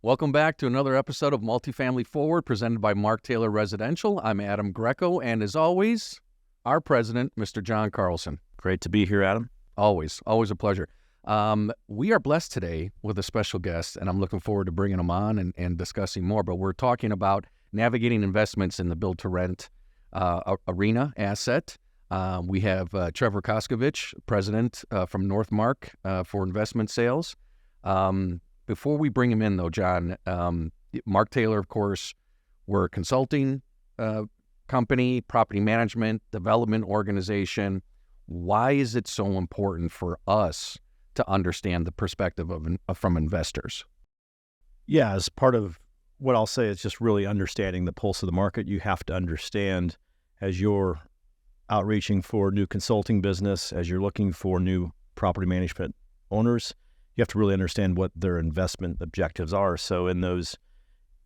Welcome back to another episode of Multifamily Forward, presented by Mark Taylor Residential. I'm Adam Greco, and as always, our president, Mr. John Carlson. Great to be here, Adam. Always a pleasure. We are blessed today with a special guest, and I'm looking forward to bringing him on and discussing more. But we're talking about navigating investments in the build-to-rent arena asset. We have Trevor Koskovich, president from Northmarq for investment sales. Before we bring him in, though, John, Mark Taylor, of course, we're a consulting company, property management, development organization. Why is it so important for us to understand the perspective from investors? Yeah, as part of what I'll say is just really understanding the pulse of the market. You have to understand as you're outreaching for new consulting business, as you're looking for new property management owners, you have to really understand what their investment objectives are. So in those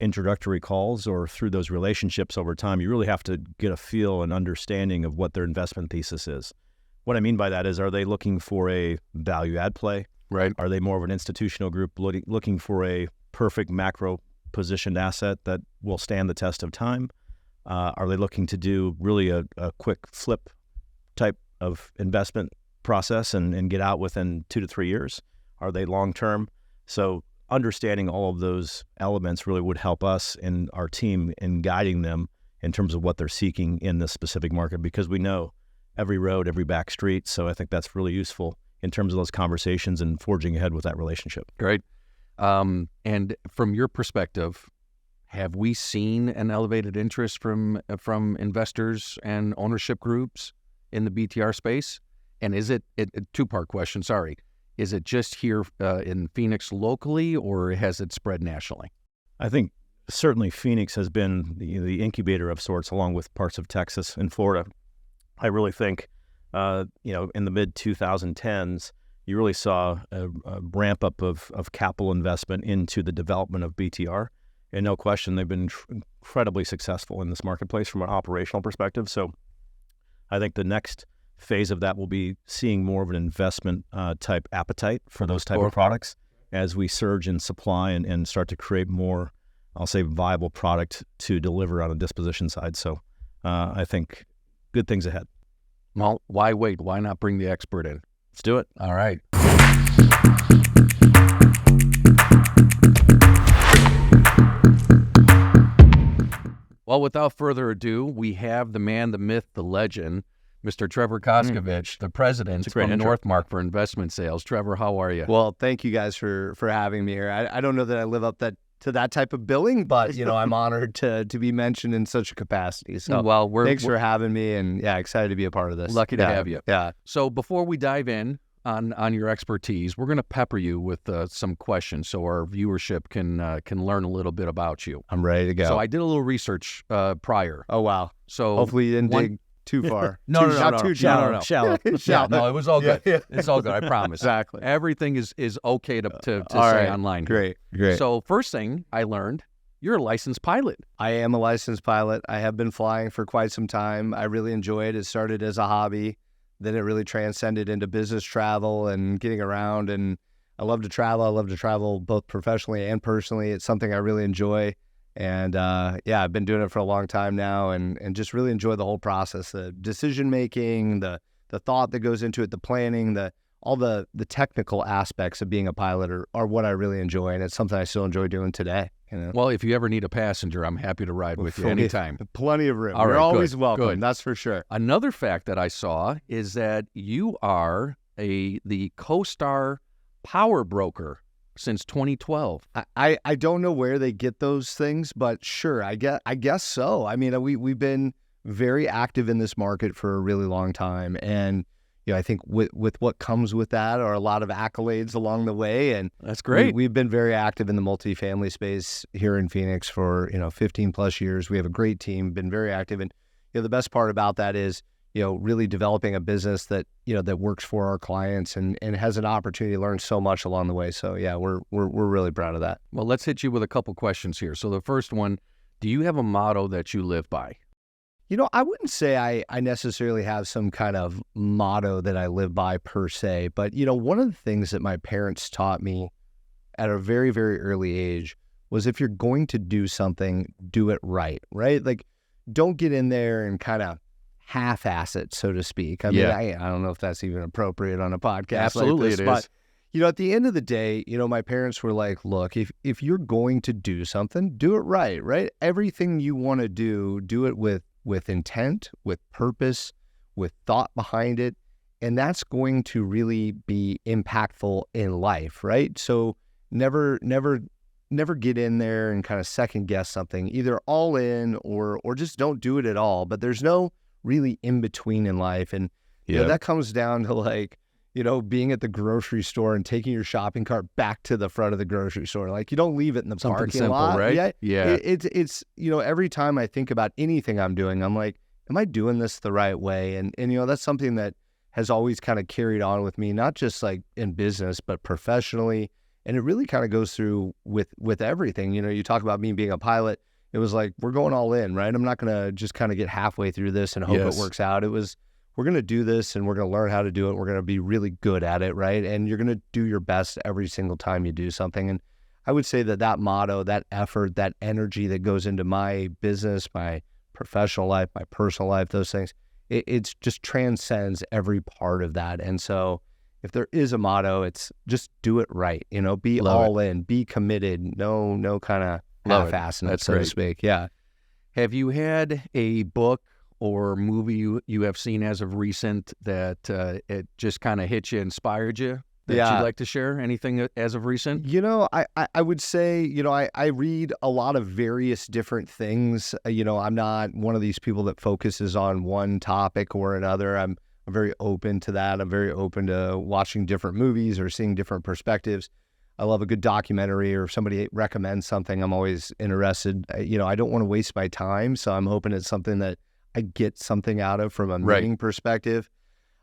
introductory calls or through those relationships over time, you really have to get a feel and understanding of what their investment thesis is. What I mean by that is, are they looking for a value add play? Right. Are they more of an institutional group looking for a perfect macro positioned asset that will stand the test of time? Are they looking to do really a quick flip type of investment process and get out within 2 to 3 years? Are they long-term? So understanding all of those elements really would help us and our team in guiding them in terms of what they're seeking in this specific market, because we know every road, every back street. So I think that's really useful in terms of those conversations and forging ahead with that relationship. Great. And from your perspective, have we seen an elevated interest from investors and ownership groups in the BTR space? And is it a two-part question, sorry. Is it just here in Phoenix locally, or has it spread nationally? I think certainly Phoenix has been the incubator of sorts, along with parts of Texas and Florida. I really think, in the mid-2010s, you really saw a ramp up of capital investment into the development of BTR. And no question, they've been incredibly successful in this marketplace from an operational perspective. So I think the next phase of that will be seeing more of an investment type appetite for those type of products as we surge in supply and start to create more, I'll say, viable product to deliver on the disposition side. So I think good things ahead. Well, why wait? Why not bring the expert in? Let's do it. All right. Well, without further ado, we have the man, the myth, the legend, Mr. Trevor Koskovich, the president from Northmarq for investment sales. Trevor, how are you? Well, thank you guys for having me here. I don't know that I live up to that type of billing, but I'm honored to be mentioned in such a capacity. So thanks for having me, and excited to be a part of this. Lucky to have you. Yeah. So before we dive in on your expertise, we're going to pepper you with some questions so our viewership can learn a little bit about you. I'm ready to go. So I did a little research prior. Oh wow. So hopefully you didn't dig too far. No, shallow. Yeah, no, it was all good. It's all good. I promise. Exactly. Everything is okay to say online. Great. So first thing I learned, you're a licensed pilot. I am a licensed pilot. I have been flying for quite some time. I really enjoy it. It started as a hobby, then it really transcended into business travel and getting around. And I love to travel. I love to travel both professionally and personally. It's something I really enjoy. And I've been doing it for a long time now, and just really enjoy the whole process, the decision making, the thought that goes into it, the planning, all the technical aspects of being a pilot are what I really enjoy, and it's something I still enjoy doing today. Well, if you ever need a passenger, I'm happy to ride with you anytime. Plenty of room. All right, You're always good, welcome. good. That's for sure. Another fact that I saw is that you are the CoStar power broker since 2012. I don't know where they get those things, but sure, I guess so. I mean, we've been very active in this market for a really long time, and I think with what comes with that are a lot of accolades along the way, and that's great. We've been very active in the multifamily space here in Phoenix for 15 plus years. We have a great team, been very active, and the best part about that is really developing a business that that works for our clients and has an opportunity to learn so much along the way. So yeah, we're really proud of that. Well, let's hit you with a couple questions here. So the first one, do you have a motto that you live by? I wouldn't say I necessarily have some kind of motto that I live by per se, but one of the things that my parents taught me at a very, very early age was if you're going to do something, do it right, right? Like, don't get in there and kind of half-ass it, so to speak. I mean, I don't know if that's even appropriate on a podcast. Absolutely, like this, it but, is. at the end of the day, my parents were like, look, if you're going to do something, do it right, right? Everything you want to do it with intent, with purpose, with thought behind it. And that's going to really be impactful in life, right? So never get in there and kind of second guess something, either all in or just don't do it at all. But there's no really in between in life. And that comes down to like, being at the grocery store and taking your shopping cart back to the front of the grocery store. Like, you don't leave it in the Something parking simple, lot. right? Yeah. It's every time I think about anything I'm doing, I'm like, am I doing this the right way? And that's something that has always kind of carried on with me, not just like in business, but professionally. And it really kind of goes through with everything. You talk about me being a pilot. It was like, we're going all in, right? I'm not going to just kind of get halfway through this and hope it works out. It was, we're going to do this and we're going to learn how to do it. We're going to be really good at it, right? And you're going to do your best every single time you do something. And I would say that motto, that effort, that energy that goes into my business, my professional life, my personal life, those things, it's just transcends every part of that. And so if there is a motto, it's just do it right. Be all in, be committed, no kind of half-assing it, so to speak. Yeah. Have you had a book or movie you have seen as of recent that it just kind of hit you, inspired you, that you'd like to share? Anything as of recent? I would say, I read a lot of various different things. I'm not one of these people that focuses on one topic or another. I'm very open to that. I'm very open to watching different movies or seeing different perspectives. I love a good documentary, or if somebody recommends something, I'm always interested. I don't want to waste my time, so I'm hoping it's something that I get something out of from a meaning perspective.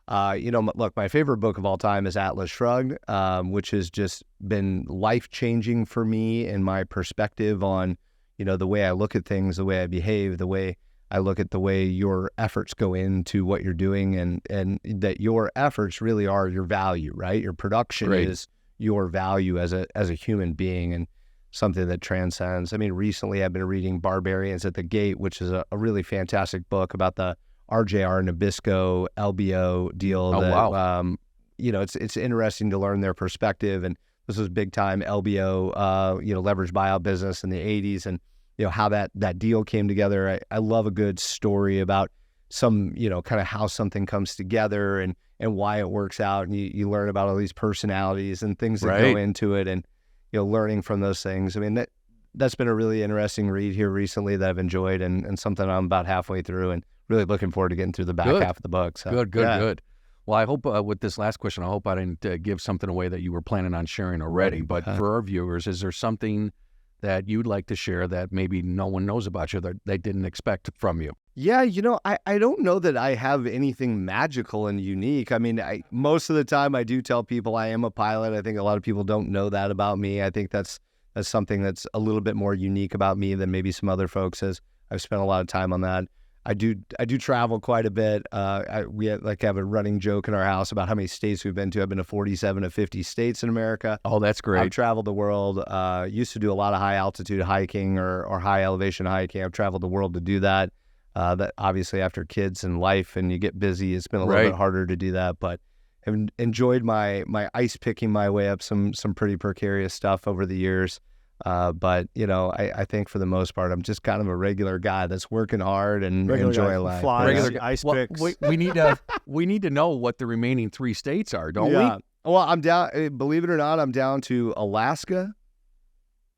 Look, my favorite book of all time is Atlas Shrugged, which has just been life-changing for me in my perspective on, the way I look at things, the way I behave, the way I look at the way your efforts go into what you're doing, and that your efforts really are your value, right? Your production is your value as a human being, and something that transcends. I mean, recently I've been reading Barbarians at the Gate, which is a really fantastic book about the RJR Nabisco LBO deal. Wow. It's interesting to learn their perspective. And this was big time LBO, leveraged buyout business in the 80s, and how that deal came together. I love a good story about some, kind of how something comes together and why it works out. And you learn about all these personalities and things that go into it, and, learning from those things. I mean, that's been a really interesting read here recently that I've enjoyed, and something I'm about halfway through and really looking forward to getting through the back half of the book. So, Good. Well, I hope with this last question, I hope I didn't give something away that you were planning on sharing already. But for our viewers, is there something that you'd like to share that maybe no one knows about you that they didn't expect from you? Yeah, I don't know that I have anything magical and unique. I mean, most of the time I do tell people I am a pilot. I think a lot of people don't know that about me. I think that's something that's a little bit more unique about me than maybe some other folks, as I've spent a lot of time on that. I do travel quite a bit. We have a running joke in our house about how many states we've been to. I've been to 47 of 50 states in America. Oh, that's great. I've traveled the world. Used to do a lot of high altitude hiking or high elevation hiking. I've traveled the world to do that. That obviously after kids and life and you get busy, it's been a little bit harder to do that. But I've enjoyed my ice picking my way up some pretty precarious stuff over the years. But I think for the most part, I'm just kind of a regular guy that's working hard and enjoying life. Regular ice picks. We need to know what the remaining 3 states are, don't we? Well, I'm down. Believe it or not, I'm down to Alaska,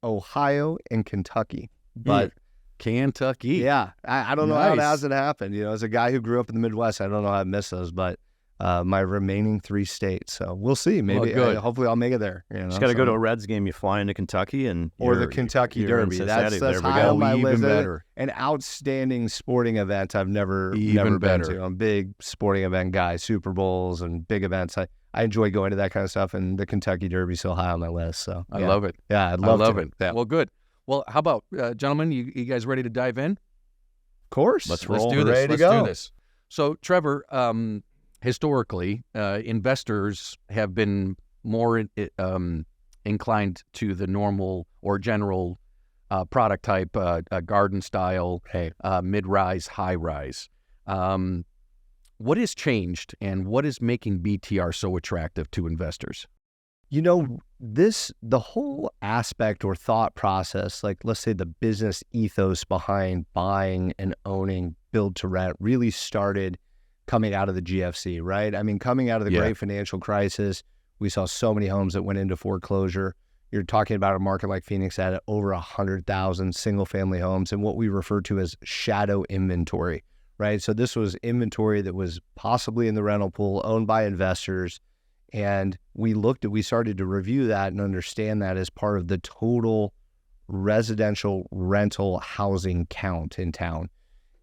Ohio, and Kentucky. But Kentucky. Yeah, I don't know how it hasn't happened. As a guy who grew up in the Midwest, I don't know how I missed those, but my remaining 3 states. So we'll see. Maybe, hopefully I'll make it there. Just got to go to a Reds game. You fly into Kentucky or the Kentucky Derby. That's high on my list. An outstanding sporting event I've never been to. I'm a big sporting event guy, Super Bowls and big events. I enjoy going to that kind of stuff, and the Kentucky Derby is so high on my list. So I love it. Yeah, I'd love it. Yeah. Well, good. Well, how about, gentlemen, you guys ready to dive in? Of course. Let's do this. Let's do this. So, Trevor, historically, investors have been more inclined to the normal or general product type, garden style, mid-rise, high-rise. What has changed, and what is making BTR so attractive to investors? The whole aspect or thought process, like let's say the business ethos behind buying and owning build to rent, really started coming out of the GFC, right? I mean, coming out of the great financial crisis, we saw so many homes that went into foreclosure. You're talking about a market like Phoenix that had over 100,000 single family homes and what we refer to as shadow inventory, right? So this was inventory that was possibly in the rental pool owned by investors. And we started to review that and understand that as part of the total residential rental housing count in town.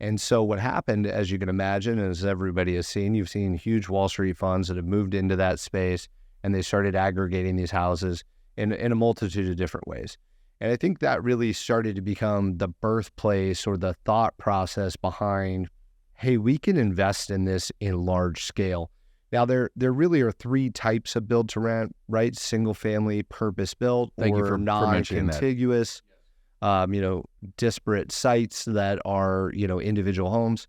And so what happened, as you can imagine, as everybody has seen, you've seen huge Wall Street funds that have moved into that space, and they started aggregating these houses in a multitude of different ways. And I think that really started to become the birthplace or the thought process behind, hey, we can invest in this in large scale. Now, there really are three types of build to rent, right? Single family, purpose built, or non-contiguous, disparate sites that are, individual homes,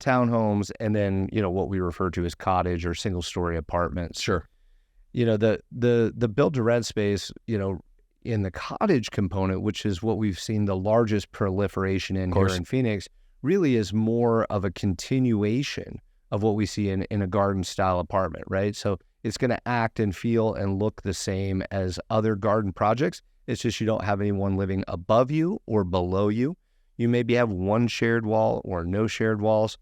townhomes, and then, what we refer to as cottage or single story apartments. Sure. The build to rent space, in the cottage component, which is what we've seen the largest proliferation in here in Phoenix, really is more of a continuation of what we see in a garden style apartment, right? So it's going to act and feel and look the same as other garden projects. It's just you don't have anyone living above you or below you. You maybe have one shared wall or no shared walls.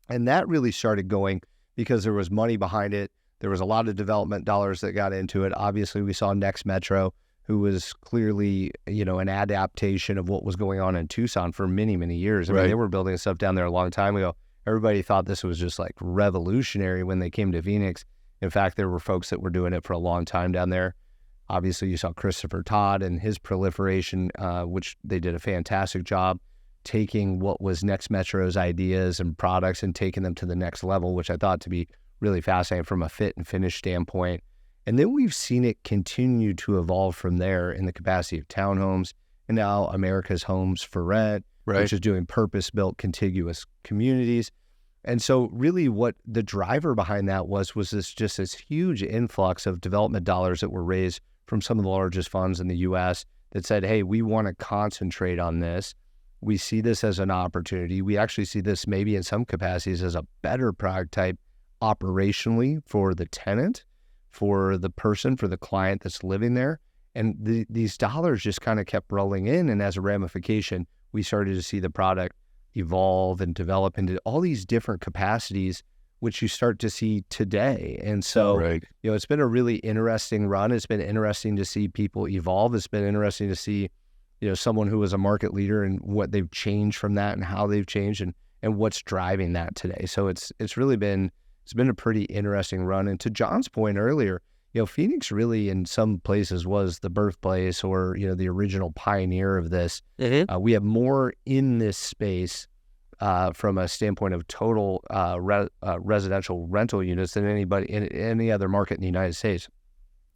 And that really started going because there was money behind it. There was a lot of development dollars that got into it. Obviously, we saw Next Metro, who was clearly, an adaptation of what was going on in Tucson for many, many years. I mean, they were building stuff down there a long time ago. Everybody thought this was just like revolutionary when they came to Phoenix. In fact, there were folks that were doing it for a long time down there. Obviously, you saw Christopher Todd and his proliferation, which they did a fantastic job taking what was Next Metro's ideas and products and taking them to the next level, which I thought to be really fascinating from a fit and finish standpoint. And then we've seen it continue to evolve from there in the capacity of townhomes and now America's Homes for Rent, which is doing purpose-built contiguous communities. And so really what the driver behind that was this huge influx of development dollars that were raised from some of the largest funds in the U.S. that said, hey, we want to concentrate on this. We see this as an opportunity. We actually see this maybe in some capacities as a better product type operationally for the tenant, for the person, for the client that's living there. And these dollars just kind of kept rolling in. And as a ramification, we started to see the product evolve and develop into all these different capacities, which you start to see today. And so, it's been a really interesting run. It's been interesting to see people evolve. It's been interesting to see, someone who was a market leader and what they've changed from that and how they've changed and what's driving that today. So it's been a pretty interesting run. And to John's point earlier, Phoenix really in some places was the birthplace or, the original pioneer of this. We have more in this space from a standpoint of total residential rental units than anybody in any other market in the United States.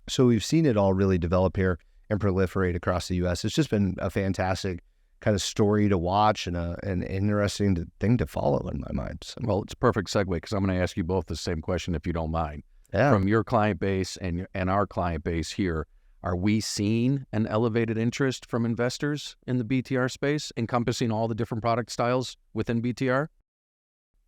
So we've seen it all really develop here and proliferate across the U.S. It's just been a fantastic kind of story to watch and an interesting thing to follow in my mind. So. Well, it's a perfect segue because I'm going to ask you both the same question if you don't mind. Yeah. From your client base and our client base here, are we seeing an elevated interest from investors in the BTR space, encompassing all the different product styles within BTR?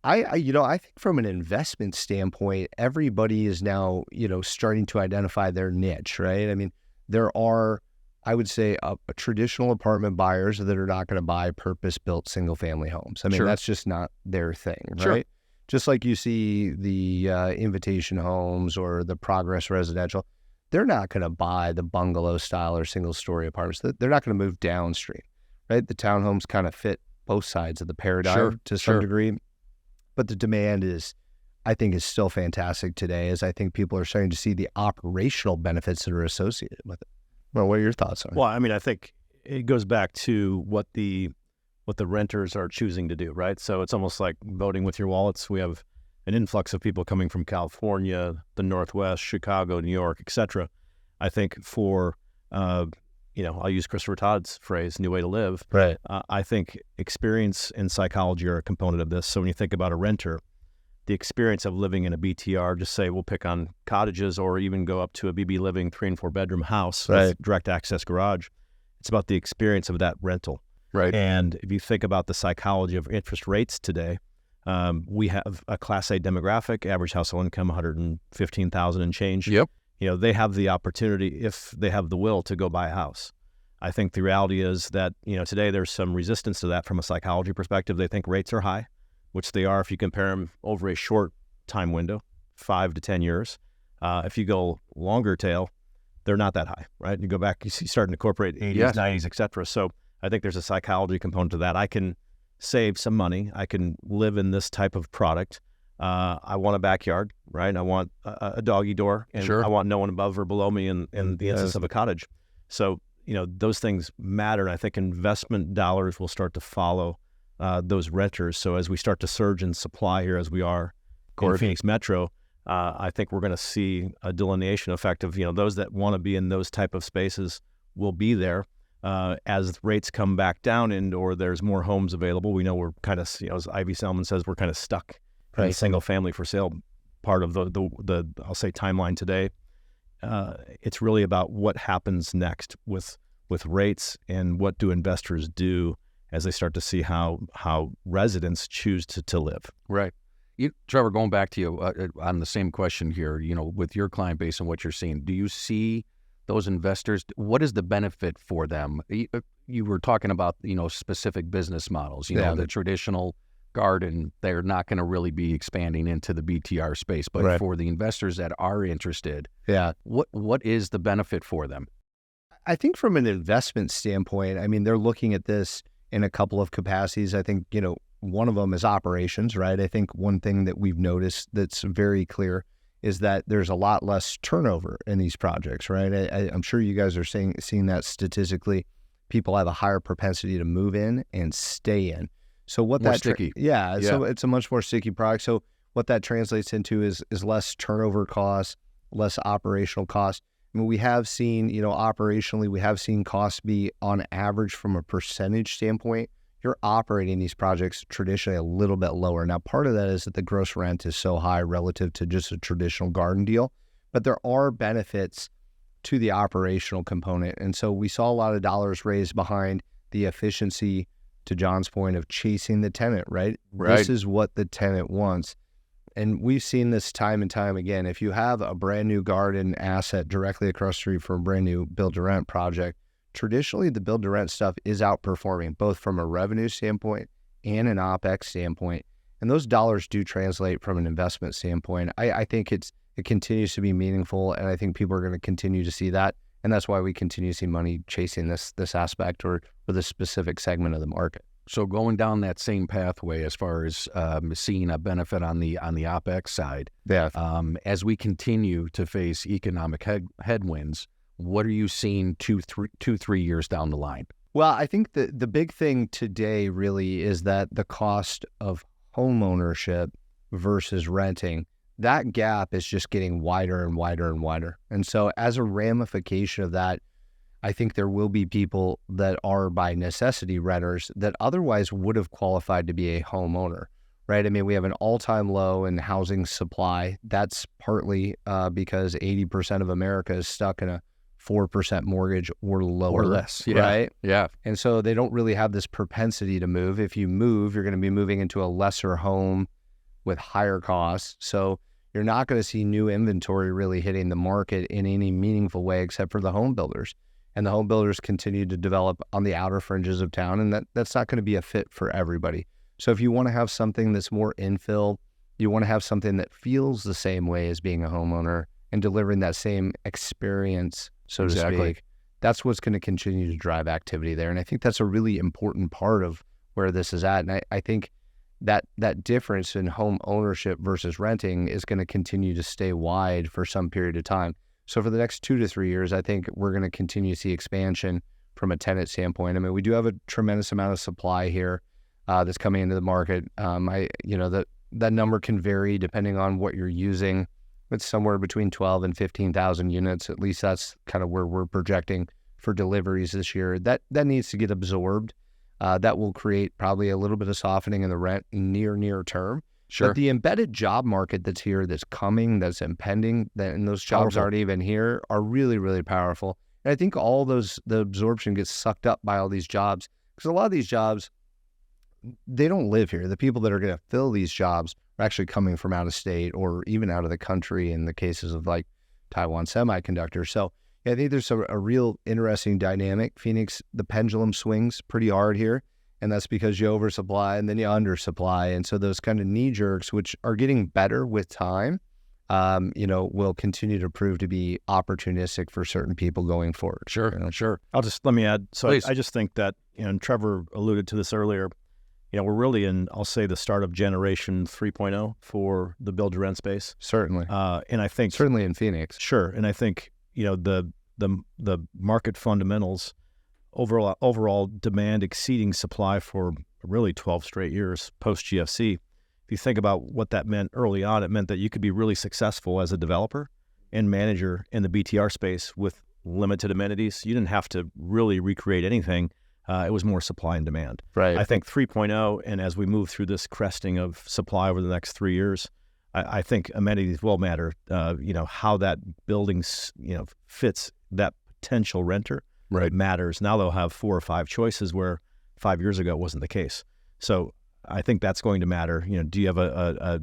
I think from an investment standpoint, everybody is now, starting to identify their niche, right? I mean, there are, I would say, a traditional apartment buyers that are not going to buy purpose-built single-family homes. I mean, that's just not their thing, right? Sure. Just like you see the Invitation Homes or the Progress Residential, they're not going to buy the bungalow style or single-story apartments. They're not going to move downstream, right? The townhomes kind of fit both sides of the paradigm to some degree. But the demand I think is still fantastic today, as I think people are starting to see the operational benefits that are associated with it. Well, what are your thoughts on it? Well, I mean, I think it goes back to what the renters are choosing to do, right? So it's almost like voting with your wallets. We have an influx of people coming from California, the Northwest, Chicago, New York, et cetera. I think for I'll use Christopher Todd's phrase, new way to live. Right. I think experience and psychology are a component of this. So when you think about a renter, the experience of living in a BTR, just say we'll pick on cottages or even go up to a BB Living 3 and 4 bedroom house with direct access garage. It's about the experience of that rental. Right. And if you think about the psychology of interest rates today, we have a Class A demographic, average household income $115,000 and change. Yep. They have the opportunity, if they have the will, to go buy a house. I think the reality is that, today there's some resistance to that from a psychology perspective. They think rates are high, which they are if you compare them over a short time window, 5 to 10 years. If you go longer tail, they're not that high, right? You go back, you start to incorporate 80s, Yes. 90s, et cetera. So I think there's a psychology component to that. I can save some money. I can live in this type of product. I want a backyard, right? I want a doggy door, and Sure. I want no one above or below me in the instance of a cottage. So, those things matter. And I think investment dollars will start to follow those renters. So as we start to surge in supply here, as we are in Phoenix Metro, I think we're going to see a delineation effect of, those that want to be in those type of spaces will be there. As rates come back down or there's more homes available, we know we're kind of, as Ivy Selman says, we're kind of stuck in the single family for sale part of the I'll say timeline today. It's really about what happens next with rates and what do investors do as they start to see how residents choose to live. Right. Trevor, going back to you on the same question here, with your client base and what you're seeing, do you see those investors, what is the benefit for them? You were talking about, specific business models, the traditional garden, they're not going to really be expanding into the BTR space, but for the investors that are interested, what is the benefit for them? I think from an investment standpoint, they're looking at this in a couple of capacities. I think, one of them is operations, right? I think one thing that we've noticed that's very clear is that there's a lot less turnover in these projects, right? I'm sure you guys are seeing that statistically. People have a higher propensity to move in and stay in. So what more that sticky. So it's a much more sticky product. So what that translates into is less turnover costs, less operational costs. We have seen, operationally, we have seen costs be on average from a percentage standpoint. You're operating these projects traditionally a little bit lower. Now, part of that is that the gross rent is so high relative to just a traditional garden deal, but there are benefits to the operational component. And so we saw a lot of dollars raised behind the efficiency, to John's point, of chasing the tenant, right? This is what the tenant wants. And we've seen this time and time again. If you have a brand new garden asset directly across the street from a brand new build-to-rent project, traditionally the build-to-rent stuff is outperforming both from a revenue standpoint and an OpEx standpoint. And those dollars do translate from an investment standpoint. I think it continues to be meaningful, and I think people are going to continue to see that. And that's why we continue to see money chasing this aspect or this specific segment of the market. So going down that same pathway as far as seeing a benefit on the OpEx side, as we continue to face economic headwinds, what are you seeing 3 years down the line? Well, I think the big thing today really is that the cost of home ownership versus renting, that gap is just getting wider and wider and wider. And so as a ramification of that, I think there will be people that are by necessity renters that otherwise would have qualified to be a homeowner, right? We have an all-time low in housing supply. That's partly because 80% of America is stuck in a 4% mortgage or lower, or less, right? Yeah. And so they don't really have this propensity to move. If you move, you're going to be moving into a lesser home with higher costs. So you're not going to see new inventory really hitting the market in any meaningful way except for the home builders. And the home builders continue to develop on the outer fringes of town, and that's not going to be a fit for everybody. So if you want to have something that's more infill, you want to have something that feels the same way as being a homeowner and delivering that same experience, so to speak, that's what's going to continue to drive activity there. And I think that's a really important part of where this is at. And I think that difference in home ownership versus renting is going to continue to stay wide for some period of time. So for the next 2 to 3 years, I think we're going to continue to see expansion from a tenant standpoint. We do have a tremendous amount of supply here that's coming into the market. That number can vary depending on what you're using. It's somewhere between 12 and 15,000 units. At least that's kind of where we're projecting for deliveries this year. That needs to get absorbed. That will create probably a little bit of softening in the rent near term. Sure. But the embedded job market that's here, that's coming, that's impending, and those jobs Powerful. aren't even here, are really, really powerful. And I think the absorption gets sucked up by all these jobs, because a lot of these jobs, they don't live here. The people that are going to fill these jobs are actually coming from out of state or even out of the country in the cases of like Taiwan Semiconductor. So yeah, I think there's a real interesting dynamic. Phoenix, the pendulum swings pretty hard here. And that's because you oversupply and then you undersupply. And so those kind of knee jerks, which are getting better with time, will continue to prove to be opportunistic for certain people going forward. Sure. Sure. Let me add. So Please. I just think that, and Trevor alluded to this earlier, we're really in, I'll say, the start of generation 3.0 for the build to rent space. Certainly. And I think Certainly in Phoenix. Sure. And I think, the market fundamentals, overall demand exceeding supply for really 12 straight years post GFC. If you think about what that meant early on, it meant that you could be really successful as a developer and manager in the BTR space with limited amenities. You didn't have to really recreate anything. It was more supply and demand. Right. I think 3.0, and as we move through this cresting of supply over the next 3 years, I think amenities will matter. How that building, fits that potential renter. Right. Matters. Now they'll have 4 or 5 choices where 5 years ago it wasn't the case. So I think that's going to matter. Do you have a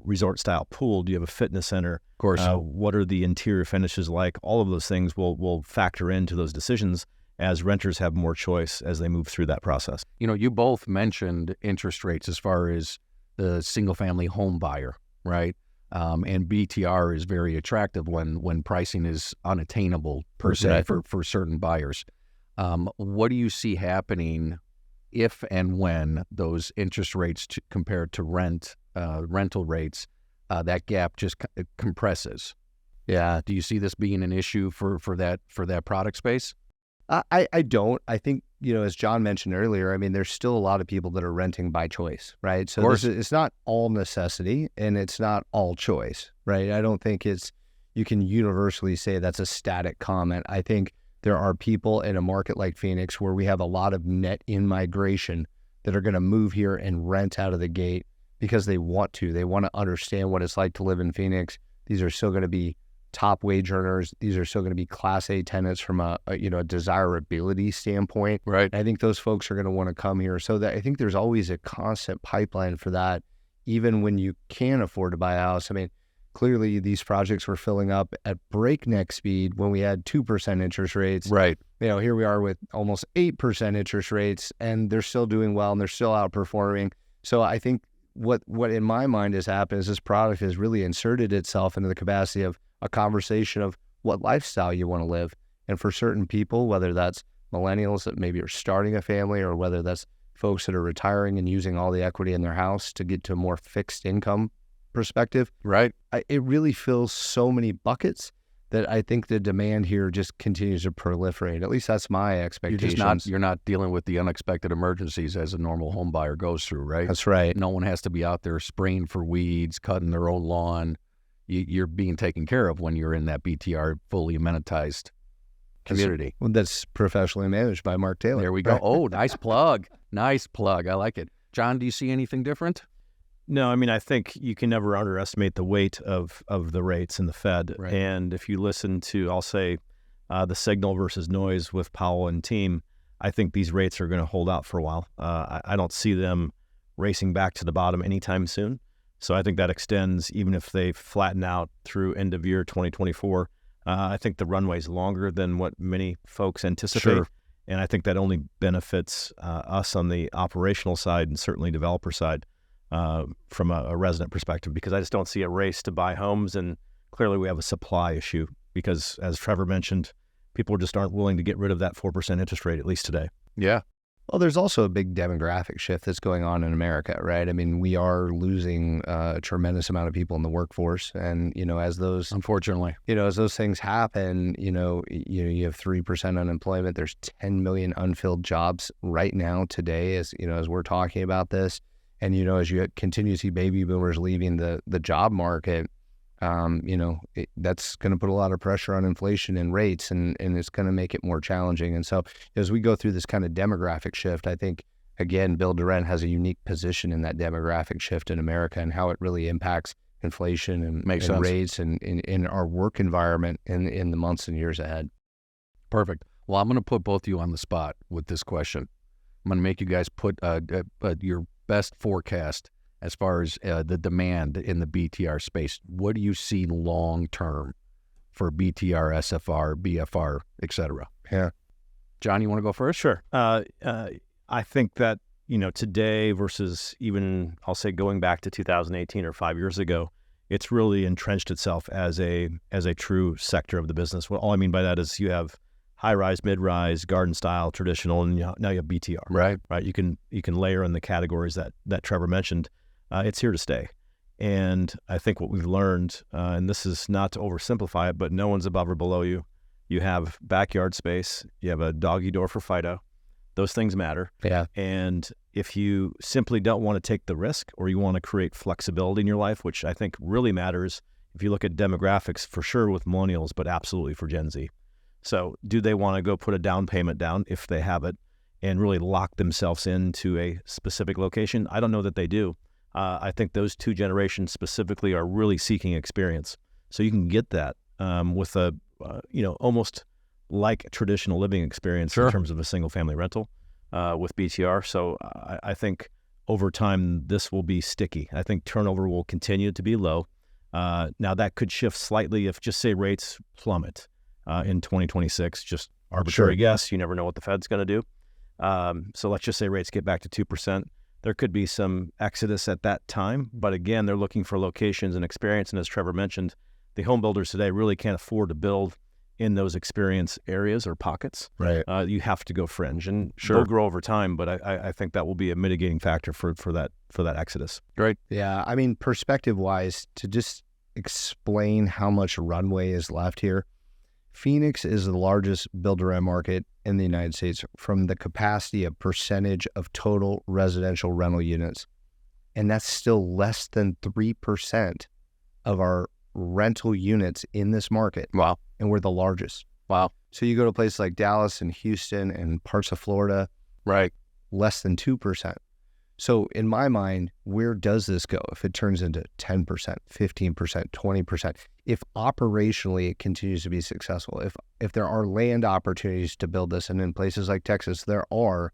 resort style pool? Do you have a fitness center? Of course. What are the interior finishes like? All of those things will factor into those decisions as renters have more choice as they move through that process. You both mentioned interest rates as far as the single family home buyer, right? And BTR is very attractive when pricing is unattainable per se for certain buyers. What do you see happening if and when those interest rates compared to rental rates, that gap just compresses? Yeah. Do you see this being an issue for that product space? I don't. I think, as John mentioned earlier, there's still a lot of people that are renting by choice, right? So it's not all necessity and it's not all choice, right? I don't think you can universally say that's a static comment. I think there are people in a market like Phoenix where we have a lot of net in-migration that are going to move here and rent out of the gate because they want to. They want to understand what it's like to live in Phoenix. These are still going to be top wage earners. These are still going to be Class A tenants from a desirability standpoint. Right. And I think those folks are going to want to come here. So that I think there's always a constant pipeline for that, even when you can afford to buy a house. Clearly these projects were filling up at breakneck speed when we had 2% interest rates. Right. Here we are with almost 8% interest rates, and they're still doing well and they're still outperforming. So I think what in my mind has happened is this product has really inserted itself into the capacity of a conversation of what lifestyle you want to live. And for certain people, whether that's millennials that maybe are starting a family or whether that's folks that are retiring and using all the equity in their house to get to a more fixed income perspective, right? It really fills so many buckets that I think the demand here just continues to proliferate. At least that's my expectations. You're not dealing with the unexpected emergencies as a normal home buyer goes through, right? That's right. No one has to be out there spraying for weeds, cutting their own lawn. You're being taken care of when you're in that BTR fully amenitized community. That's professionally managed by Mark Taylor. There we go. Oh, nice plug. Nice plug. I like it. John, do you see anything different? No, I think you can never underestimate the weight of the rates in the Fed. Right. And if you listen to, I'll say, the signal versus noise with Powell and team, I think these rates are going to hold out for a while. I don't see them racing back to the bottom anytime soon. So I think that extends, even if they flatten out through end of year 2024. I think the runway is longer than what many folks anticipate. Sure. And I think that only benefits us on the operational side and certainly developer side from a resident perspective, because I just don't see a race to buy homes. And clearly we have a supply issue because, as Trevor mentioned, people just aren't willing to get rid of that 4% interest rate, at least today. Yeah. Well, there's also a big demographic shift that's going on in America, right? We are losing a tremendous amount of people in the workforce. And, as those, unfortunately, as those things happen, you have 3% unemployment. There's 10 million unfilled jobs right now today as we're talking about this. And, as you continue to see baby boomers leaving the job market, that's going to put a lot of pressure on inflation and rates, and it's going to make it more challenging. And so as we go through this kind of demographic shift, I think, again, build to rent has a unique position in that demographic shift in America and how it really impacts inflation and rates and in our work environment in the months and years ahead. Perfect. Well, I'm going to put both of you on the spot with this question. I'm going to make you guys put your best forecast as far as the demand in the BTR space. What do you see long term for BTR, SFR, BFR, et cetera? Yeah. John, you want to go first? Sure. I think that, today versus even, I'll say, going back to 2018 or 5 years ago, it's really entrenched itself as a true sector of the business. What all I mean by that is you have high-rise, mid-rise, garden-style, traditional, and now you have BTR. Right. You can layer in the categories that Trevor mentioned. It's here to stay. And I think what we've learned, and this is not to oversimplify it, but no one's above or below you. You have backyard space. You have a doggy door for Fido. Those things matter. Yeah. And if you simply don't want to take the risk, or you want to create flexibility in your life, which I think really matters if you look at demographics, for sure with millennials, but absolutely for Gen Z. So do they want to go put a down payment down if they have it and really lock themselves into a specific location? I don't know that they do. I think those two generations specifically are really seeking experience. So you can get that with a, almost like a traditional living experience in terms of a single family rental with BTR. So I think over time, this will be sticky. I think turnover will continue to be low. Now that could shift slightly if, just say, rates plummet in 2026, just arbitrary guess. You never know what the Fed's going to do. So let's just say rates get back to 2%. There could be some exodus at that time, but again, they're looking for locations and experience. And as Trevor mentioned, the home builders today really can't afford to build in those experience areas or pockets. Right. You have to go fringe, and they'll grow over time. But I think that will be a mitigating factor for that exodus. Great. Yeah. I mean, perspective-wise, to just explain how much runway is left here, Phoenix is the largest build-to-rent market in the United States from the capacity of percentage of total residential rental units. And that's still less than 3% of our rental units in this market. Wow. And we're the largest. Wow. So you go to places like Dallas and Houston and parts of Florida, right, less than 2%. So in my mind, where does this go if it turns into 10%, 15%, 20%? If operationally it continues to be successful, if there are land opportunities to build this, and in places like Texas there are,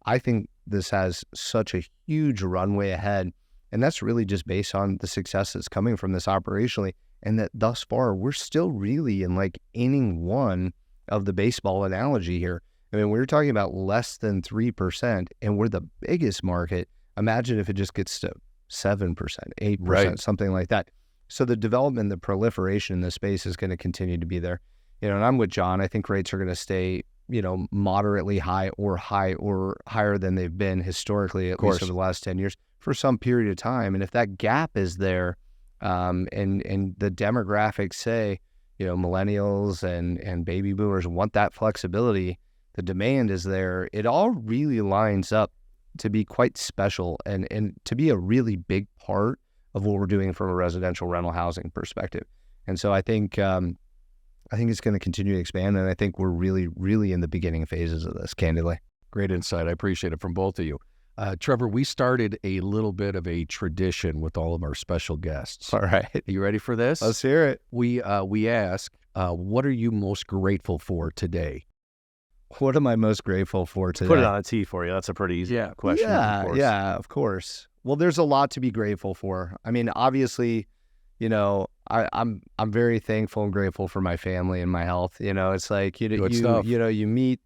I think this has such a huge runway ahead. And that's really just based on the success that's coming from this operationally. And that thus far, we're still really in like inning one of the baseball analogy here. I mean, we're talking about less than 3%, and we're the biggest market. Imagine if it just gets to 7%, 8%, something like that. So the development, the proliferation in this space is going to continue to be there. And I'm with John. I think rates are going to stay, moderately high or higher than they've been historically, at least over the last 10 years, for some period of time. And if that gap is there, and the demographics say, millennials and baby boomers want that flexibility, the demand is there, it all really lines up to be quite special and to be a really big part of what we're doing from a residential rental housing perspective. And so I think it's going to continue to expand, and I think we're really, really in the beginning phases of this, candidly. Great insight. I appreciate it from both of you. Trevor, we started a little bit of a tradition with all of our special guests. All right. Are you ready for this? Let's hear it. We ask, what are you most grateful for today? What am I most grateful for today? Put it on a tee for you. That's a pretty easy question. Yeah, of course. Well, there's a lot to be grateful for. I mean, obviously, I'm very thankful and grateful for my family and my health. It's like you meet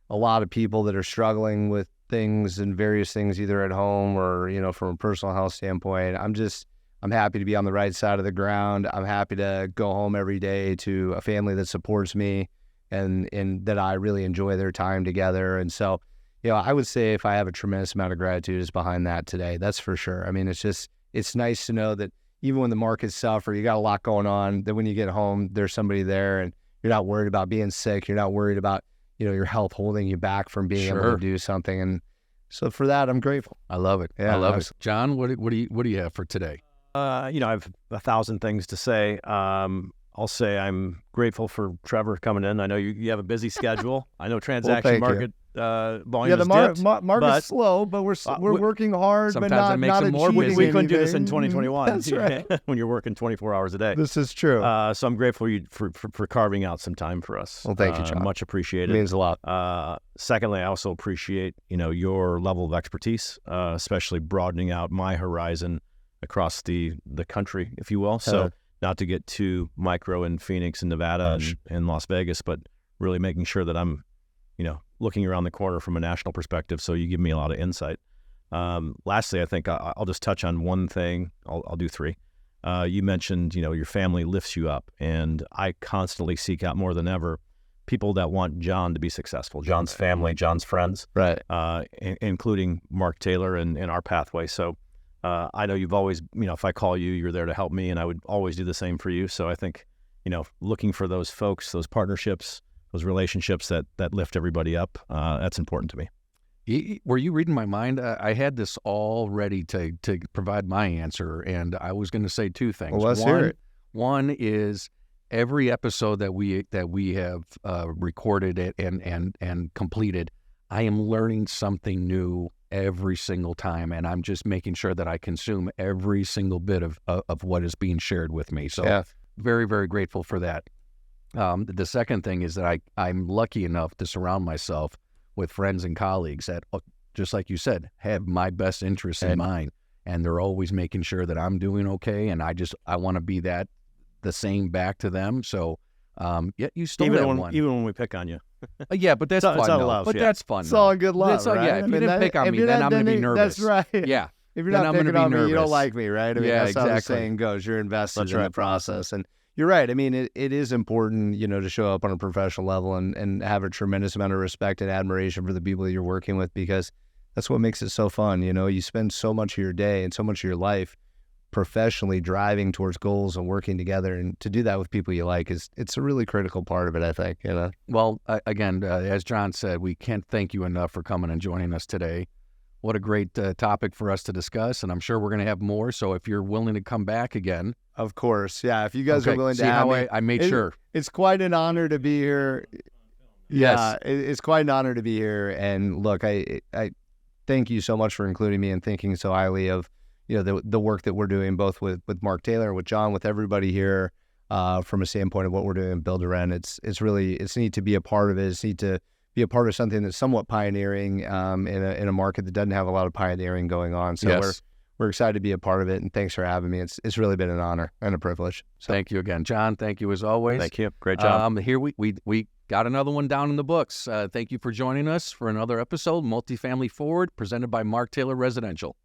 a lot of people that are struggling with things and various things, either at home or from a personal health standpoint. I'm happy to be on the right side of the ground. I'm happy to go home every day to a family that supports me and that I really enjoy their time together. And so, I would say if I have a tremendous amount of gratitude is behind that today. That's for sure. I mean, it's nice to know that even when the market's suffer, you got a lot going on, that when you get home, there's somebody there and you're not worried about being sick. You're not worried about, your health holding you back from being able to do something. And so for that, I'm grateful. I love it. Yeah, I love it. John, what do you have for today? I have 1,000 things to say. I'll say I'm grateful for Trevor coming in. I know you have a busy schedule. I know transaction market volume is dipped. Market's slow, but we're working hard, but sometimes it makes not them more achieving busy. We couldn't do this in anything. 2021. That's right. When you're working 24 hours a day. This is true. So I'm grateful for carving out some time for us. Well, thank you, John. Much appreciated. It means a lot. Secondly, I also appreciate your level of expertise, especially broadening out my horizon across the country, if you will. So not to get too micro in Phoenix and Nevada and Las Vegas, but really making sure that I'm, looking around the corner from a national perspective. So you give me a lot of insight. Lastly, I think I'll just touch on one thing. I'll do three. You mentioned, your family lifts you up, and I constantly seek out more than ever people that want John to be successful, John's family, John's friends, Right. Including Mark Taylor and our pathway. So I know you've always, if I call you, you're there to help me, and I would always do the same for you. So I think, looking for those folks, those partnerships, those relationships that lift everybody up, that's important to me. Were you reading my mind? I had this all ready to provide my answer, and I was going to say two things. Well, let's hear it. One is every episode that we have recorded it and completed, I am learning something new every single time, and I'm just making sure that I consume every single bit of what is being shared with me. So very, very grateful for that. The second thing is that I'm lucky enough to surround myself with friends and colleagues that, just like you said, have my best interests in mind, and they're always making sure that I'm doing okay, and I want to be the same back to them. So you stole that one. Even when we pick on you. Yeah, but that's fun. That's fun. It's all good love, right? Yeah, if you didn't pick on me, then I'm going to be nervous. That's right. Yeah. If you're not picking on me, you don't like me, right? I mean, that's how the exactly. saying goes. You're invested in the process. And you're right. I mean, it is important, to show up on a professional level and have a tremendous amount of respect and admiration for the people that you're working with, because that's what makes it so fun. You spend so much of your day and so much of your life professionally driving towards goals and working together, and to do that with people you like it's a really critical part of it, I think. Well, again, as John said, we can't thank you enough for coming and joining us today. What a great topic for us to discuss, and I'm sure we're going to have more. So if you're willing to come back again, of course, if you guys are willing to have me, I made sure. It's quite an honor to be here. Yes, it's quite an honor to be here. And look, I thank you so much for including me and thinking so highly of the work that we're doing, both with Mark Taylor, with John, with everybody here, from a standpoint of what we're doing in Build to Rent. It's neat to be a part of it. It's neat to be a part of something that's somewhat pioneering in a market that doesn't have a lot of pioneering going on. So we're excited to be a part of it, and thanks for having me. It's really been an honor and a privilege. So. Thank you again, John. Thank you as always. Thank you. Great job. Here we got another one down in the books. Thank you for joining us for another episode, Multifamily Forward, presented by Mark Taylor Residential.